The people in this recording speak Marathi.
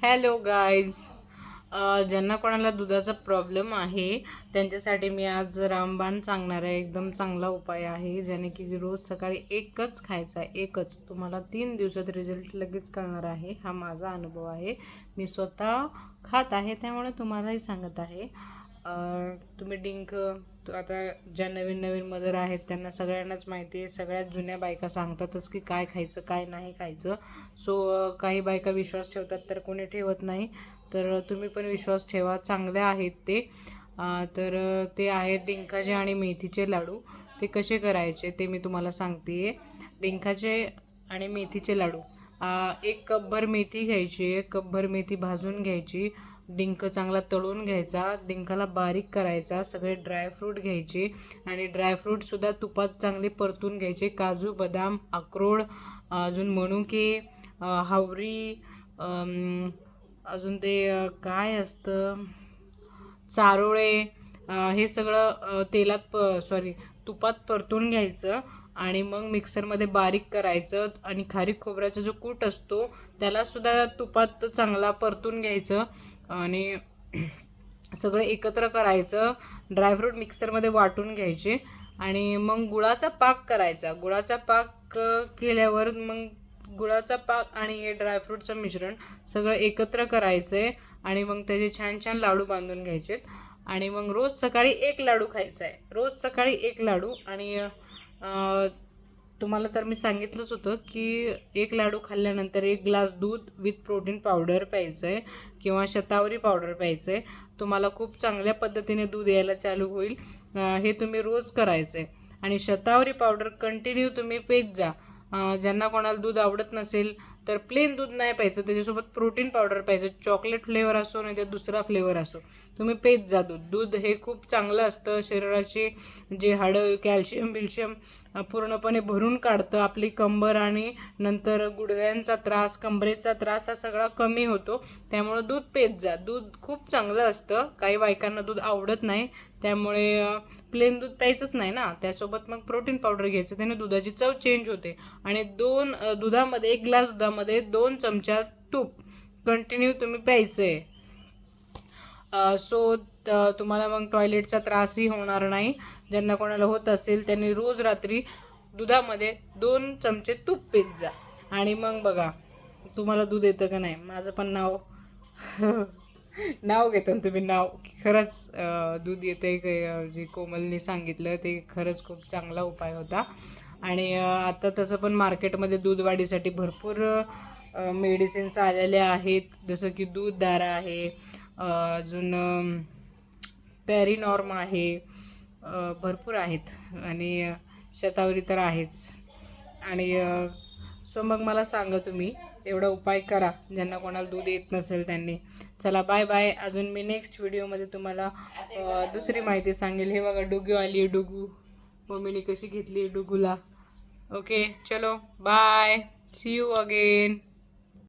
हॅलो गाईज, ज्यांना कोणाला दुधाचा प्रॉब्लेम आहे त्यांच्यासाठी मी आज रामबाण सांगणार आहे. एकदम चांगला उपाय आहे, ज्याने की रोज सकाळी एकच खायचा आहे. एकच, तुम्हाला 3 दिवसात रिझल्ट लगेच कळणार आहे. हा माझा अनुभव आहे, मी स्वतः खात आहे, त्यामुळे तुम्हालाही सांगत आहे. तुम्ही डिंक, आता ज्या नवीन नवीन मदर आहेत त्यांना सगळ्यांनाच माहिती आहे. सगळ्यात जुन्या बायका सांगतातच की काय खायचं काय नाही खायचं. सो काही बायका विश्वास ठेवतात तर कोणी ठेवत नाही. तर तुम्ही पण विश्वास ठेवा, चांगले आहेत ते. तर ते आहेत डिंकाचे आणि मेथीचे लाडू. ते कसे करायचे ते मी तुम्हाला सांगते. डिंकाचे आणि मेथीचे लाडू, 1 कपभर मेथी घ्यायची, 1 कपभर मेथी भाजून घ्यायची. डिंक चांगला तळून घ्यायचा, डिंकाला बारीक करायचा. सगळे ड्रायफ्रूट घ्यायचे आणि ड्रायफ्रूटसुद्धा तुपात चांगले परतून घ्यायचे. काजू, बदाम, अक्रोड, अजून मनुके, हावरी, अजून ते काय असतं, चारोळे, हे सगळं तुपात परतून घ्यायचं आणि मग मिक्सरमध्ये बारीक करायचं. आणि खारीक खोबऱ्याचा जो कूट असतो त्यालासुद्धा तुपात चांगला परतून घ्यायचं आणि सगळं एकत्र करायचं. ड्रायफ्रूट मिक्सरमध्ये वाटून घ्यायचे आणि मग गुळाचा पाक करायचा. गुळाचा पाक केल्यावर मग गुळाचा पाक आणि हे ड्रायफ्रूटचं मिश्रण सगळं एकत्र करायचं आहे आणि मग त्याचे छान छान लाडू बांधून घ्यायचे. आणि मग रोज सकाळी 1 लाडू खायचा आहे, रोज सकाळी 1 लाडू. आणि तुम्हाला तर मी सांगितलंच होतं की 1 लाडू खाल्ल्यानंतर 1 ग्लास दूध विथ प्रोटीन पावडर प्यायचं आहे किंवा शतावरी पावडर प्यायचं आहे. तुम्हाला खूप चांगल्या पद्धतीने दूध यायला चालू होईल. हे तुम्ही रोज करायचं आहे आणि शतावरी पावडर कंटिन्यू तुम्ही पेत जा. ज्यांना कोणाला दूध आवडत नसेल तर प्लेन दूध नाही प्यायचं, त्याच्यासोबत प्रोटीन पावडर प्यायचं. चॉकलेट फ्लेवर असो नाही तर दुसरा फ्लेवर असो, तुम्ही पेत जा दूध. दूध हे खूप चांगलं असतं, शरीराचे जे हाडं, कॅल्शियम पूर्णपणे भरून काढतं. आपली कंबर आणि नंतर गुडघ्यांचा त्रास, कंबरेचा त्रास हा सगळा कमी होतो. त्यामुळं दूध पेत जा. दूध खूप चांगलं असतं. काही बायकांना दूध आवडत नाही, त्यामुळे प्लेन दूध प्यायचंच नाही ना, त्यासोबत मग प्रोटीन पावडर घ्यायचं, त्याने दुधाची चव चेंज होते. आणि 1 ग्लास दुधामध्ये 2 चमचा तूप कंटिन्यू तुम्ही प्यायचं आहे. सो तुम्हाला मग टॉयलेटचा त्रासही होणार नाही. ज्यांना कोणाला होत असेल त्यांनी रोज रात्री दुधामध्ये 2 चमचे तूप पीत जा आणि मग बघा तुम्हाला दूध येतं का नाही. माझं पण नाव नाव घेतो तुम्ही, नाव खरंच दूध येते. जे कोमलने सांगितलं ते खरंच खूप चांगला उपाय होता. आणि आता तसं पण मार्केटमध्ये दूध वाढीसाठी भरपूर मेडिसिन्स आलेल्या आहेत, जसं की दूधधारा आहे, अजून पॅरिनॉर्म आहे, भरपूर आहेत आणि शतावरी तर आहेच. आणि सो मग मला सांगा, तुम्ही एवढा उपाय करा ज्यांना कोणाला दूध येत नसेल त्यांनी. चला बाय बाय. अजून मी नेक्स्ट व्हिडिओमध्ये तुम्हाला दुसरी माहिती सांगेल. हे बघा डुगू आली, डुगू मम्मीने कशी घेतली डुगूला. ओके, चलो बाय, सी यू अगेन.